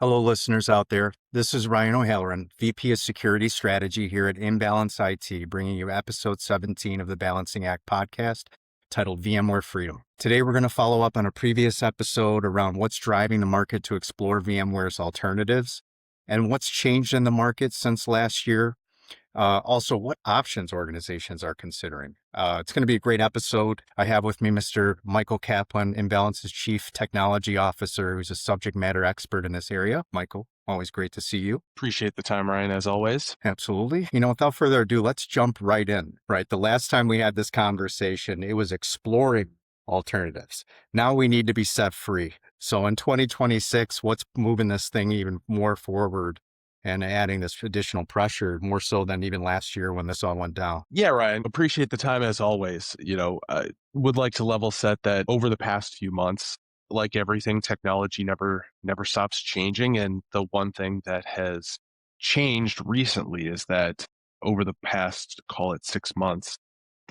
Hello, listeners out there. This is Ryan O'Halloran, VP of Security Strategy here at Imbalance IT, bringing you episode 17 of the Balancing Act podcast titled VMware Freedom. Today, we're going to follow up on a previous episode around what's driving the market to explore VMware's alternatives and what's changed in the market since last year. Also, what options organizations are considering. It's going to be a great episode. I have with me Mr. Michael Caplan, Imbalance's Chief Technology Officer, who's a subject matter expert in this area. Michael, always great to see you. Appreciate the time, Ryan, as always. Absolutely. Without further ado, let's jump right in, right? The last time we had this conversation, it was exploring alternatives. Now we need to be set free. So in 2026, what's moving this thing even more forward and adding this additional pressure more so than even last year when this all went down? Yeah, Ryan, appreciate the time as always. I would like to level set that over the past few months, like everything, technology never stops changing. And the one thing that has changed recently is that over the past, call it 6 months,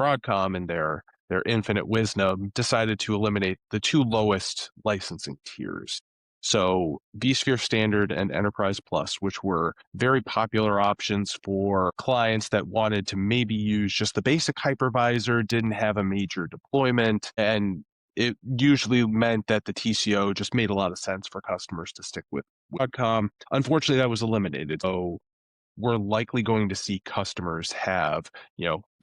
Broadcom and their infinite wisdom decided to eliminate the two lowest licensing tiers. So vSphere Standard and Enterprise Plus, which were very popular options for clients that wanted to maybe use just the basic hypervisor, didn't have a major deployment, and it usually meant that the TCO just made a lot of sense for customers to stick with Broadcom. Unfortunately, that was eliminated. So we're likely going to see customers have,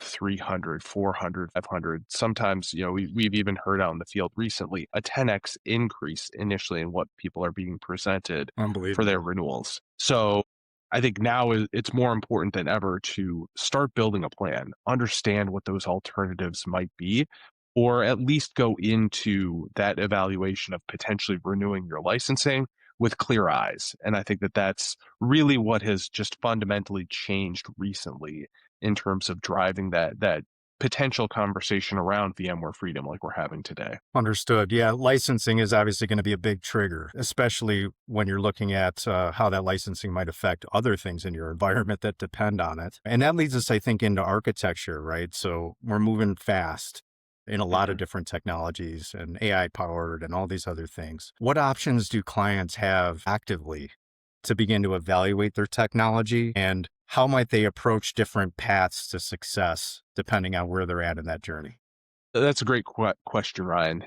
300, 400, 500. Sometimes, we've even heard out in the field recently a 10x increase initially in what people are being presented for their Unbelievable. renewals. So I think now it's more important than ever to start building a plan, understand what those alternatives might be, or at least go into that evaluation of potentially renewing your licensing with clear eyes. And I think that that's really what has just fundamentally changed recently in terms of driving that potential conversation around VMware freedom like we're having today. Understood. Yeah, licensing is obviously going to be a big trigger, especially when you're looking at how that licensing might affect other things in your environment that depend on it. And that leads us, I think, into architecture, right? So we're moving fast in a lot of Mhm. different technologies and AI powered and all these other things. What options do clients have actively to begin to evaluate their technology, and how might they approach different paths to success depending on where they're at in that journey? That's a great question, Ryan.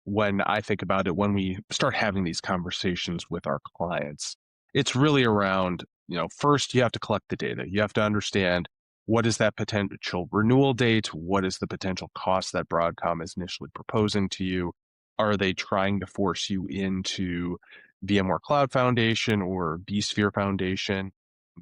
When I think about it, when we start having these conversations with our clients, it's really around, first you have to collect the data. You have to understand what is that potential renewal date? What is the potential cost that Broadcom is initially proposing to you? Are they trying to force you into VMware Cloud Foundation or vSphere Foundation?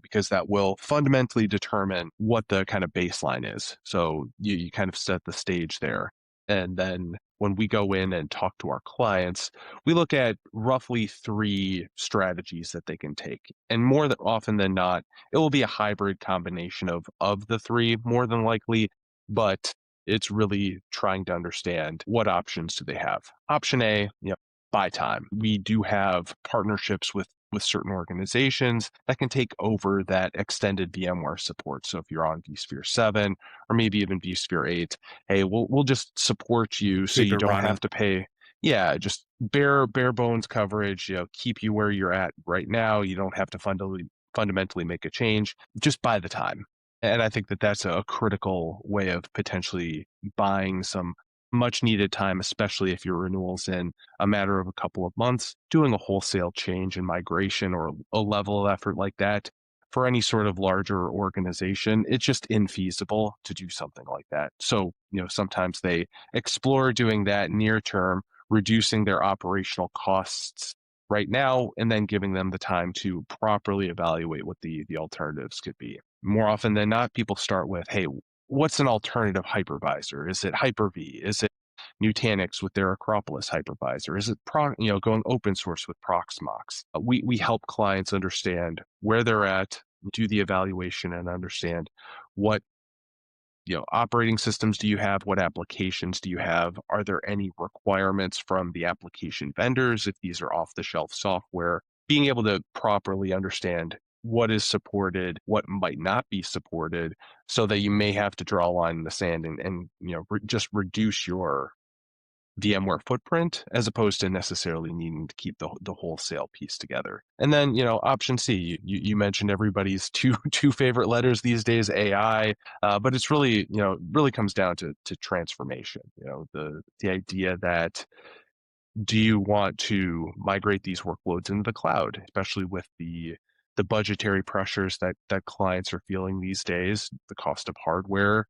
Because that will fundamentally determine what the kind of baseline is. So you kind of set the stage there. And then when we go in and talk to our clients, we look at roughly three strategies that they can take. And more than often than not, it will be a hybrid combination of the three, more than likely, but it's really trying to understand what options do they have. Option A, buy time. We do have partnerships with certain organizations that can take over that extended VMware support. So if you're on vSphere 7 or maybe even vSphere 8, hey, we'll just support you so Keep you it don't running. have to pay. Yeah, just bare bones coverage, keep you where you're at right now. You don't have to fundamentally make a change. Just buy the time. And I think that that's a critical way of potentially buying some much needed time, especially if your renewal's in a matter of a couple of months. Doing a wholesale change and migration or a level of effort like that for any sort of larger organization, it's just infeasible to do something like that. So, sometimes they explore doing that near term, reducing their operational costs right now, and then giving them the time to properly evaluate what the alternatives could be. More often than not, people start with, hey, what's an alternative hypervisor? Is it Hyper-V? Is it Nutanix with their Acropolis hypervisor? Is it going open source with Proxmox? We help clients understand where they're at, do the evaluation, and understand what operating systems do you have? What applications do you have? Are there any requirements from the application vendors if these are off the shelf software? Being able to properly understand what is supported, what might not be supported, so that you may have to draw a line in the sand and just reduce your VMware footprint as opposed to necessarily needing to keep the wholesale piece together. And then, option C, you mentioned everybody's two favorite letters these days, AI, but it's really, really comes down to transformation. The idea that do you want to migrate these workloads into the cloud, especially with the budgetary pressures that clients are feeling these days. The cost of hardware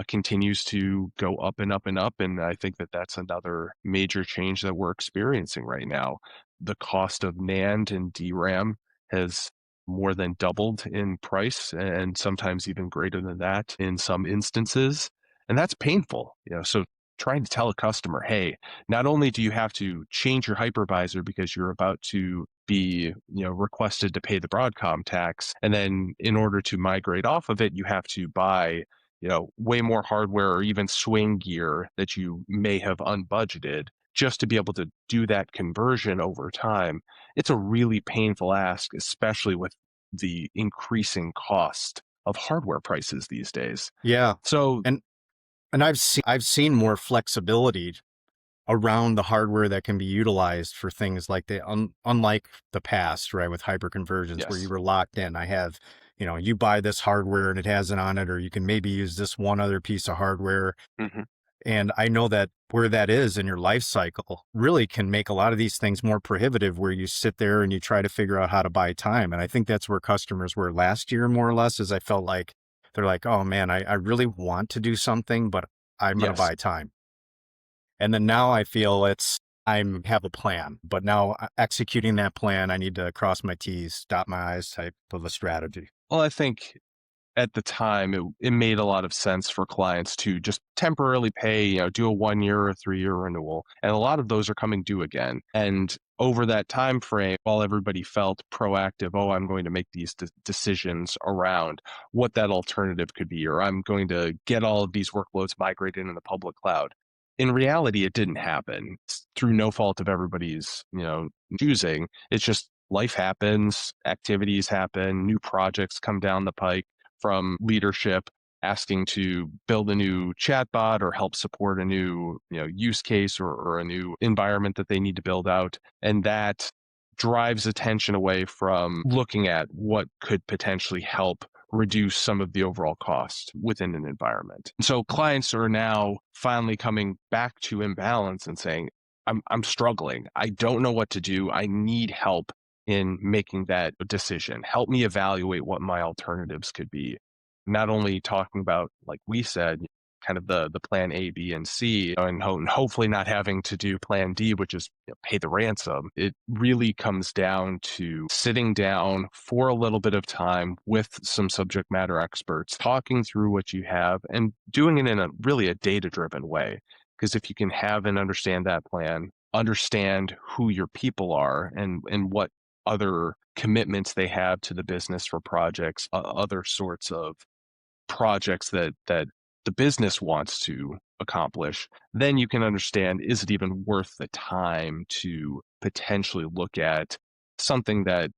continues to go up and up and up, and I think that's another major change that we're experiencing right now. The cost of NAND and DRAM has more than doubled in price, and sometimes even greater than that in some instances, and that's painful. So trying to tell a customer, hey, not only do you have to change your hypervisor because you're about to be requested to pay the Broadcom tax, and then in order to migrate off of it, you have to buy way more hardware or even swing gear that you may have unbudgeted just to be able to do that conversion over time. It's a really painful ask, especially with the increasing cost of hardware prices these days. Yeah. So, And I've seen more flexibility around the hardware that can be utilized for things like unlike the past, right, with hyperconversions where you yes. were locked in. I have, you buy this hardware and it has it on it, or you can maybe use this one other piece of hardware. hmm And I know that where that is in your life cycle really can make a lot of these things more prohibitive, where you sit there and you try to figure out how to buy time. And I think that's where customers were last year, more or less, is I felt like they're like, oh man, I really want to do something, but I'm going to Yes. buy time. And then now I feel I have a plan, but now executing that plan, I need to cross my T's, dot my I's type of a strategy. Well, I think at the time, it made a lot of sense for clients to just temporarily pay, do a 1 year or 3 year renewal. And a lot of those are coming due again. And over that time frame, while everybody felt proactive, oh, I'm going to make these decisions around what that alternative could be, or I'm going to get all of these workloads migrated in the public cloud. In reality, it didn't happen. It's through no fault of everybody's, choosing. It's just life happens, activities happen, new projects come down the pike from leadership asking to build a new chatbot or help support a new use case or a new environment that they need to build out. And that drives attention away from looking at what could potentially help reduce some of the overall cost within an environment. So clients are now finally coming back to Imbalance and saying, I'm struggling. I don't know what to do. I need help in making that decision. Help me evaluate what my alternatives could be. Not only talking about, like we said, kind of the plan A, B, and C, and hopefully not having to do plan D, which is pay the ransom. It really comes down to sitting down for a little bit of time with some subject matter experts, talking through what you have and doing it in a really a data-driven way. Because if you can have and understand that plan, understand who your people are and what other commitments they have to the business for projects, other sorts of projects that the business wants to accomplish, then you can understand, is it even worth the time to potentially look at something that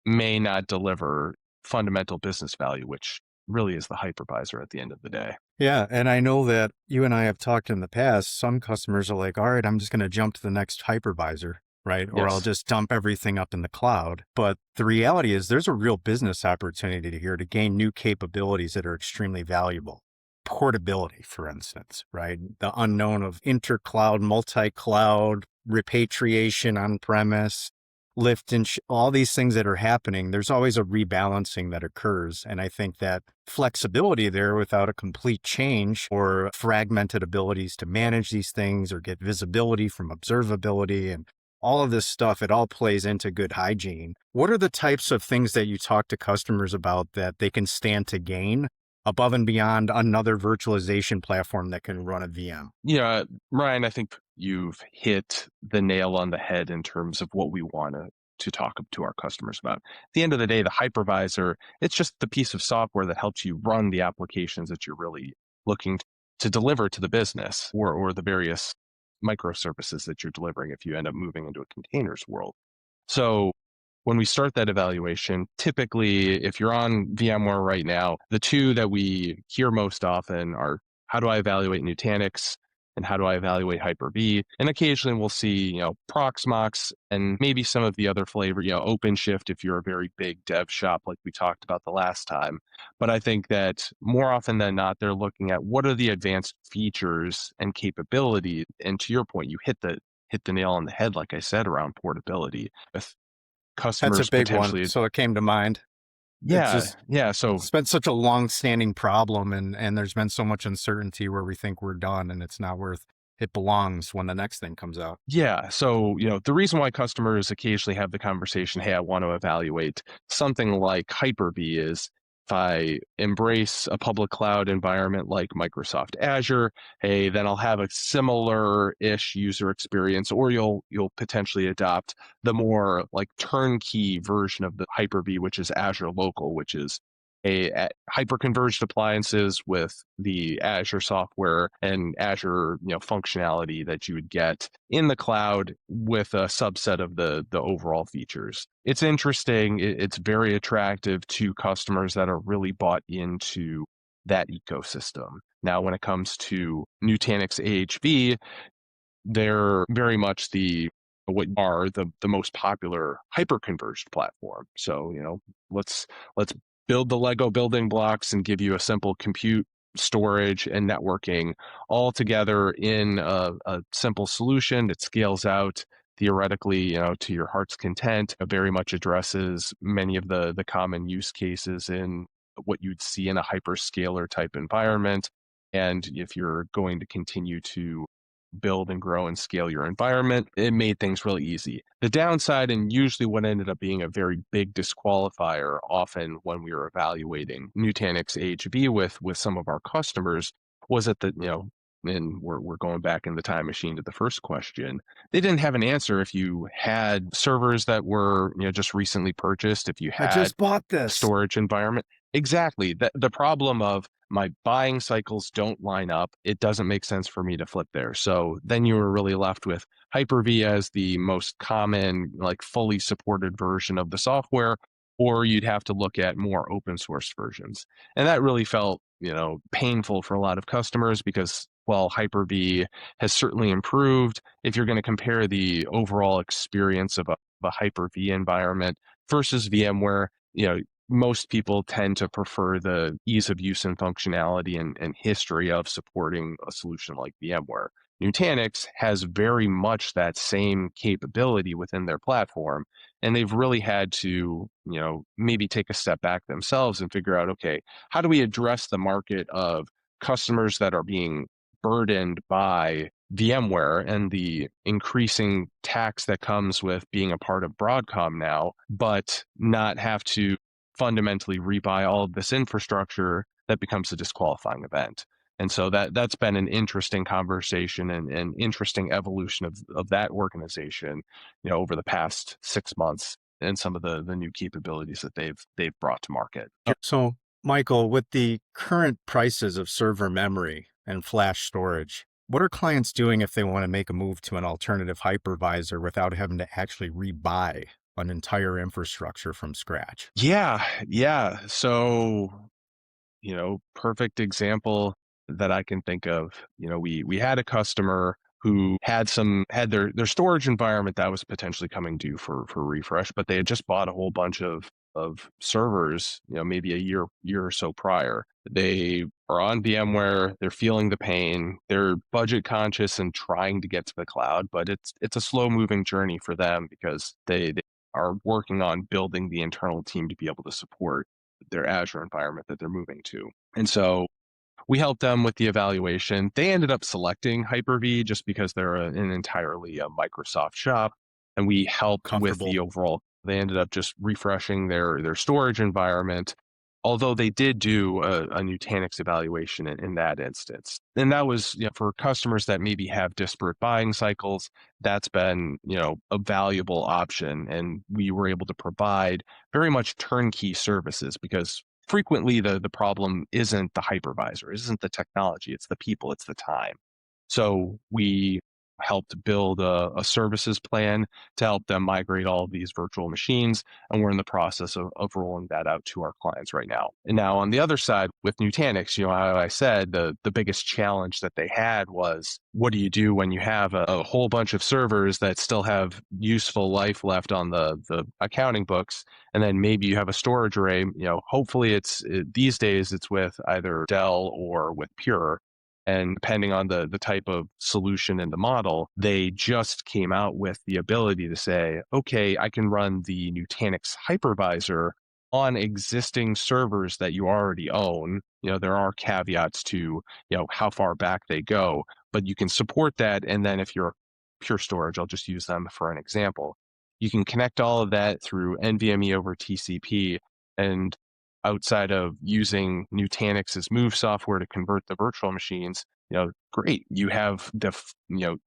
may not deliver fundamental business value, which really is the hypervisor at the end of the day. Yeah. And I know that you and I have talked in the past. Some customers are like, all right, I'm just going to jump to the next hypervisor, right? Or I'll Yes. just dump everything up in the cloud. But the reality is there's a real business opportunity here to gain new capabilities that are extremely valuable. Portability, for instance, right? The unknown of intercloud, multi-cloud, repatriation on premise, lift and all these things that are happening. There's always a rebalancing that occurs. And I think that flexibility there without a complete change or fragmented abilities to manage these things or get visibility from observability and all of this stuff, it all plays into good hygiene. What are the types of things that you talk to customers about that they can stand to gain above and beyond another virtualization platform that can run a VM? Yeah, Ryan, I think you've hit the nail on the head in terms of what we want to talk to our customers about. At the end of the day, the hypervisor, it's just the piece of software that helps you run the applications that you're really looking to deliver to the business or the various microservices that you're delivering if you end up moving into a containers world. So when we start that evaluation, typically, if you're on VMware right now, the two that we hear most often are, how do I evaluate Nutanix and how do I evaluate Hyper-V? And occasionally we'll see, Proxmox and maybe some of the other flavor, OpenShift if you're a very big dev shop like we talked about the last time. But I think that more often than not, they're looking at what are the advanced features and capability. And to your point, you hit the nail on the head, like I said, around portability. With That's a customers big one. potentially, So it came to mind. It's yeah, just, yeah. So it's been such a long-standing problem, and there's been so much uncertainty where we think we're done, and it's not worth. It belongs when the next thing comes out. yeah. So, the reason why customers occasionally have the conversation, hey, I want to evaluate something like Hyper-V is if I embrace a public cloud environment like Microsoft Azure, hey, then I'll have a similar-ish user experience, or you'll potentially adopt the more like turnkey version of the Hyper-V, which is Azure Local, which is a hyper-converged appliances with the Azure software and Azure, functionality that you would get in the cloud with a subset of the overall features. It's interesting. It's very attractive to customers that are really bought into that ecosystem. Now, when it comes to Nutanix AHV, they're very much what are the most popular hyper-converged platform. So, let's build the Lego building blocks and give you a simple compute, storage, and networking all together in a simple solution that scales out theoretically, to your heart's content. It very much addresses many of the common use cases in what you'd see in a hyperscaler type environment. And if you're going to continue to build and grow and scale your environment, it made things really easy. The downside, and usually what ended up being a very big disqualifier, often when we were evaluating Nutanix AHV with some of our customers, was that and we're going back in the time machine to the first question. They didn't have an answer if you had servers that were just recently purchased, if you I had just bought this. storage environment. Exactly. The problem of my buying cycles don't line up. It doesn't make sense for me to flip there. So then you were really left with Hyper-V as the most common, like fully supported version of the software, or you'd have to look at more open source versions. And that really felt, painful for a lot of customers because while Hyper-V has certainly improved, if you're going to compare the overall experience of a Hyper-V environment versus VMware, most people tend to prefer the ease of use and functionality and history of supporting a solution like VMware. Nutanix has very much that same capability within their platform, and they've really had to, maybe take a step back themselves and figure out, okay, how do we address the market of customers that are being burdened by VMware and the increasing tax that comes with being a part of Broadcom now, but not have to fundamentally rebuy all of this infrastructure that becomes a disqualifying event. And so that's been an interesting conversation and an interesting evolution of that organization, over the past 6 months and some of the new capabilities that they've brought to market. So, Michael, with the current prices of server memory and flash storage, what are clients doing if they want to make a move to an alternative hypervisor without having to actually rebuy an entire infrastructure from scratch? Yeah. So, perfect example that I can think of. We had a customer who had their storage environment that was potentially coming due for refresh, but they had just bought a whole bunch of servers, maybe a year or so prior. They are on VMware, they're feeling the pain, they're budget conscious and trying to get to the cloud, but it's a slow moving journey for them because they are working on building the internal team to be able to support their Azure environment that they're moving to. And so we helped them with the evaluation. They ended up selecting Hyper-V just because they're an entirely Microsoft shop. And we helped with Comfortable. the overall, they ended up just refreshing their storage environment, although they did do a Nutanix evaluation in that instance. And that was, for customers that maybe have disparate buying cycles, that's been, a valuable option. And we were able to provide very much turnkey services because frequently the problem isn't the hypervisor, isn't the technology, it's the people, it's the time. So we helped build a services plan to help them migrate all of these virtual machines. And we're in the process of rolling that out to our clients right now. And now on the other side with Nutanix, how I said the biggest challenge that they had was, what do you do when you have a whole bunch of servers that still have useful life left on the accounting books? And then maybe you have a storage array, hopefully these days it's with either Dell or with Pure. And depending on the type of solution and the model, they just came out with the ability to say, okay, I can run the Nutanix hypervisor on existing servers that you already own. There are caveats to, how far back they go, but you can support that. And then if you're Pure Storage, I'll just use them for an example. You can connect all of that through NVMe over TCP, and outside of using Nutanix's Move software to convert the virtual machines, great. You have the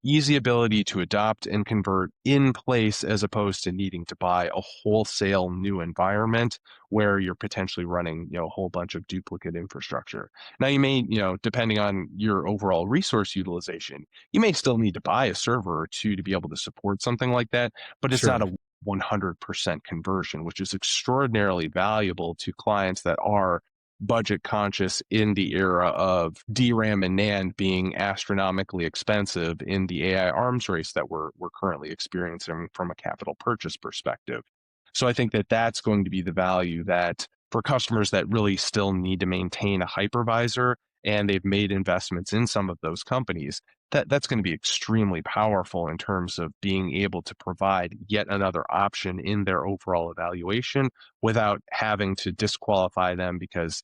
easy ability to adopt and convert in place, as opposed to needing to buy a wholesale new environment where you're potentially running a whole bunch of duplicate infrastructure. Now you may, depending on your overall resource utilization, you may still need to buy a server or two to be able to support something like that, but it's not Sure. a 100% conversion, which is extraordinarily valuable to clients that are budget conscious in the era of DRAM and NAND being astronomically expensive in the AI arms race that we're currently experiencing from a capital purchase perspective. So I think that that's going to be the value that for customers that really still need to maintain a hypervisor and they've made investments in some of those companies, that's going to be extremely powerful in terms of being able to provide yet another option in their overall evaluation without having to disqualify them because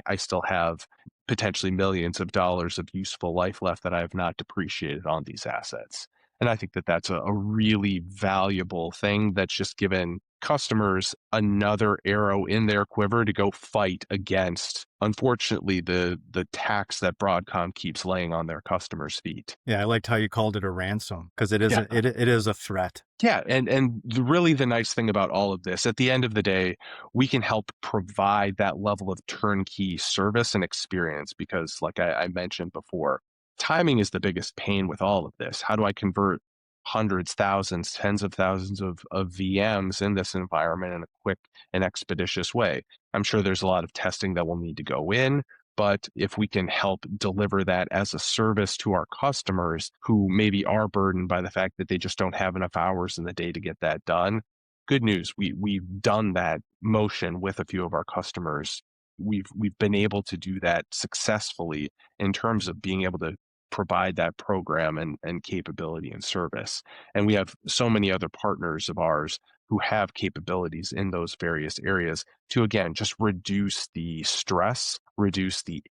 I still have potentially millions of dollars of useful life left that I have not depreciated on these assets. And I think that that's a really valuable thing that's just given customers another arrow in their quiver to go fight against, unfortunately, the tax that Broadcom keeps laying on their customers' feet. Yeah, I liked how you called it a ransom, because it is Yeah. it is a threat. Yeah, and really the nice thing about all of this, at the end of the day, we can help provide that level of turnkey service and experience because, like I mentioned before, timing is the biggest pain with all of this. How do I convert hundreds, thousands, tens of thousands of VMs in this environment in a quick and expeditious way? I'm sure there's a lot of testing that will need to go in. But if we can help deliver that as a service to our customers who maybe are burdened by the fact that they just don't have enough hours in the day to get that done, good news. We've done that motion with a few of our customers. We've been able to do that successfully in terms of being able to provide that program and capability and service. And we have so many other partners of ours who have capabilities in those various areas to, again, just reduce the stress, reduce the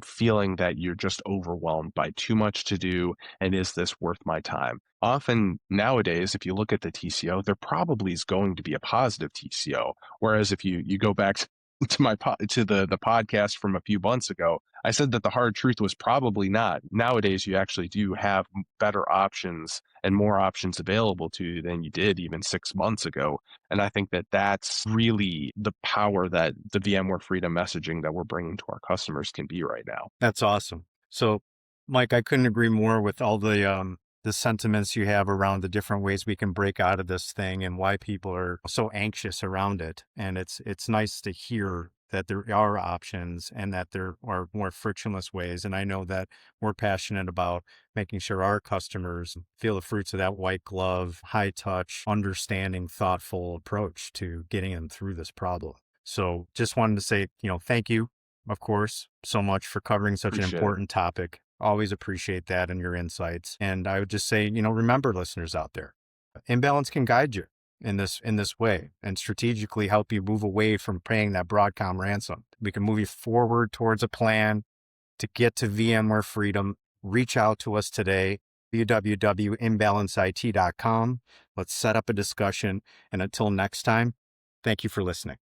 feeling that you're just overwhelmed by too much to do, and is this worth my time? Often nowadays, if you look at the TCO, there probably is going to be a positive TCO. Whereas if you go back to the podcast from a few months ago, I said that the hard truth was probably not. Nowadays, you actually do have better options and more options available to you than you did even 6 months ago. And I think that that's really the power that the VMware Freedom messaging that we're bringing to our customers can be right now. That's awesome. So, Mike, I couldn't agree more with all the sentiments you have around the different ways we can break out of this thing and why people are so anxious around it. And it's nice to hear that there are options and that there are more frictionless ways. And I know that we're passionate about making sure our customers feel the fruits of that white glove, high touch, understanding, thoughtful approach to getting them through this problem. So just wanted to say, thank you, of course, so much for covering such an Appreciate it. important topic. Always appreciate that and your insights. And I would just say, remember, listeners out there, Imbalance can guide you in this way and strategically help you move away from paying that Broadcom ransom. We can move you forward towards a plan to get to VMware freedom. Reach out to us today, www.imbalanceit.com. Let's set up a discussion. And until next time, thank you for listening.